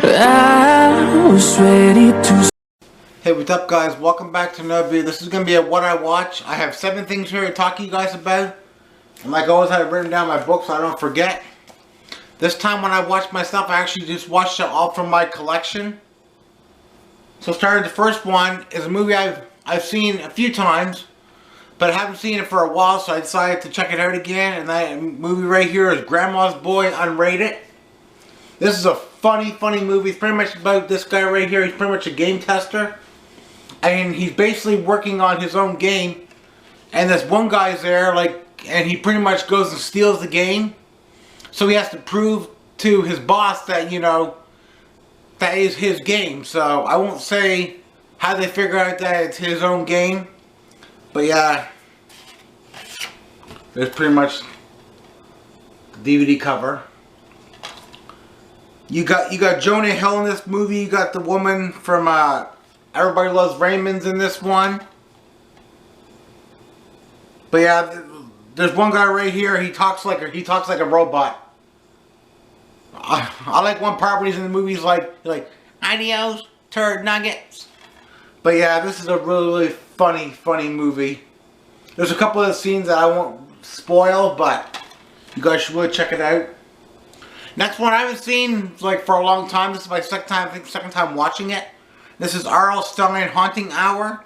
I was ready to. Hey, what's up guys? Welcome back to another video. This is going to be a what I watch. I have 7 things here to talk to you guys about. And like always, I have written down my book so I don't forget. This time when I watched myself, I actually just watched it all from my collection. So starting the first one is a movie I've seen a few times, but I haven't seen it for a while, so I decided to check it out again. And that movie right here is Grandma's Boy Unrated. This is a funny movie. It's pretty much about this guy right here. He's pretty much a game tester. And he's basically working on his own game. And this one guy's there, and he pretty much goes and steals the game. So he has to prove to his boss that, that is his game. So I won't say how they figure out that it's his own game. But yeah, there's pretty much the DVD cover. You got Jonah Hill in this movie. You got the woman from Everybody Loves Raymond's in this one. But yeah, there's one guy right here. He talks like a robot. I like one part when he's in the movie. He's like adios, turd nuggets. But yeah, this is a really funny movie. There's a couple of scenes that I won't spoil, but you guys should really check it out. Next one I haven't seen for a long time. This is my second time watching it. This is R.L. Stine Haunting Hour.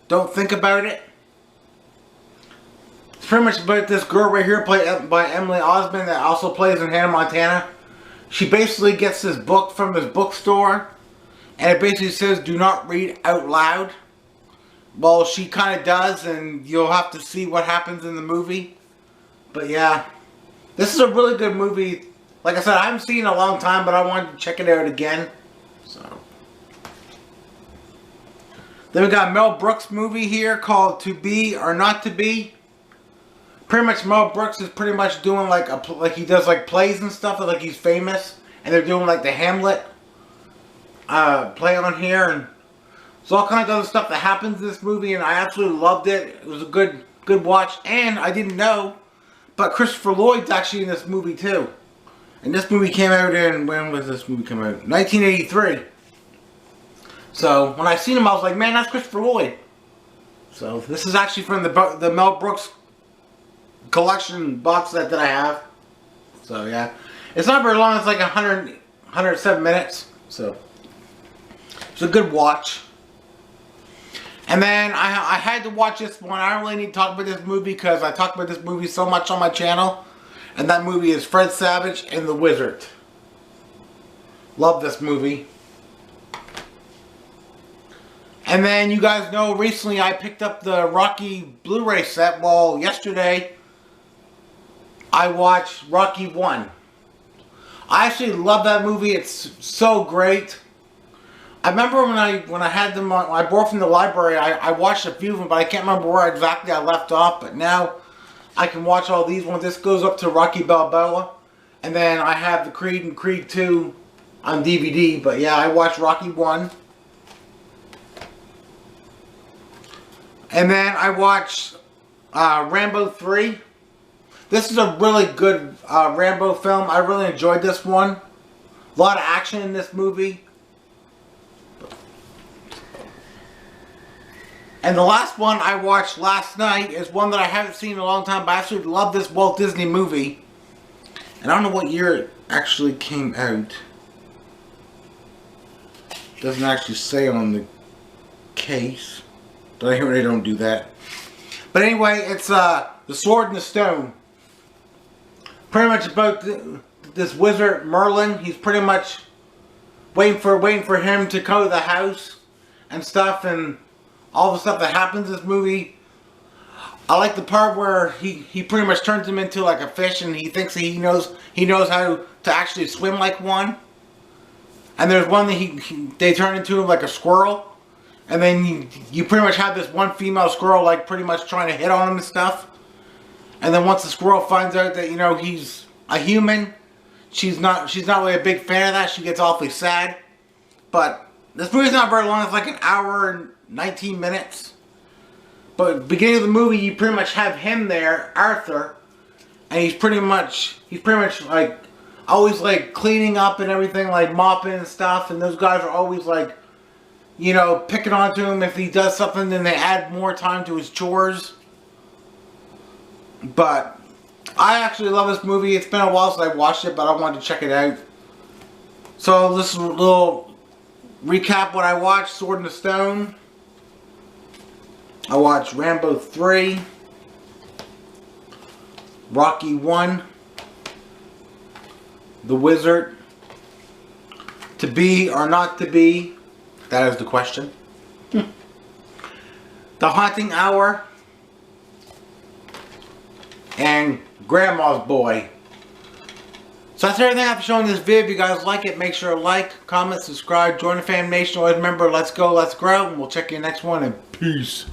Don't think about it. It's pretty much about this girl right here, played by Emily Osment, that also plays in Hannah Montana. She basically gets this book from this bookstore, and it basically says, "Do not read out loud." Well, she kind of does, and you'll have to see what happens in the movie. But yeah, this is a really good movie. Like I said, I haven't seen it in a long time, but I wanted to check it out again. So. Then we got Mel Brooks movie here called To Be or Not to Be. Pretty much Mel Brooks is pretty much doing he does plays and stuff, like he's famous. And they're doing the Hamlet play on here. And there's all kinds of other stuff that happens in this movie, and I absolutely loved it. It was a good watch. And I didn't know, but Christopher Lloyd's actually in this movie too. And this movie came out in, when was this movie come out? 1983. So, when I seen him, I was like, man, that's Christopher Lloyd. So, this is actually from the Mel Brooks collection box set that I have. So, yeah. It's not very long. It's like 107 minutes. So, it's a good watch. And then, I had to watch this one. I don't really need to talk about this movie because I talk about this movie so much on my channel. And that movie is Fred Savage and the Wizard. Love this movie. And then you guys know recently I picked up the Rocky Blu-ray set. Well, yesterday I watched Rocky 1. I actually love that movie. It's so great. I remember when I had them on, I bought from the library, I watched a few of them, but I can't remember where exactly I left off. But now I can watch all these ones. This goes up to Rocky Balboa. And then I have the Creed and Creed 2 on DVD. But yeah, I watched Rocky 1. And then I watched Rambo 3. This is a really good Rambo film. I really enjoyed this one. A lot of action in this movie. And the last one I watched last night is one that I haven't seen in a long time, but I actually love this Walt Disney movie. And I don't know what year it actually came out. It doesn't actually say on the case. But I really don't do that. But anyway, it's The Sword and the Stone. Pretty much about this wizard Merlin. He's pretty much waiting for him to come to the house and stuff, and all the stuff that happens in this movie. I like the part where he pretty much turns him into like a fish, and he thinks that he knows how to actually swim like one. And there's one that they turn into him like a squirrel. And then you pretty much have this one female squirrel pretty much trying to hit on him and stuff. And then once the squirrel finds out that he's a human, she's not really a big fan of that. She gets awfully sad. But this movie's not very long. It's like an hour and 19 minutes. But at the beginning of the movie, you pretty much have him there, Arthur, and he's pretty much like always like cleaning up and everything, like mopping and stuff, and those guys are always like, you know, picking on to him. If he does something, then they add more time to his chores. But I actually love this movie. It's been a while since I watched it, but I wanted to check it out. So this is a little recap what I watched. Sword in the Stone. I watched Rambo 3. Rocky 1. The Wizard. To Be or Not to Be. That is the question. The Haunting Hour. And Grandma's Boy. So that's everything I have to show in this video. If you guys like it, make sure to like, comment, subscribe, join the Fam Nation. Always remember, let's go, let's grow. And we'll check you next one. And peace.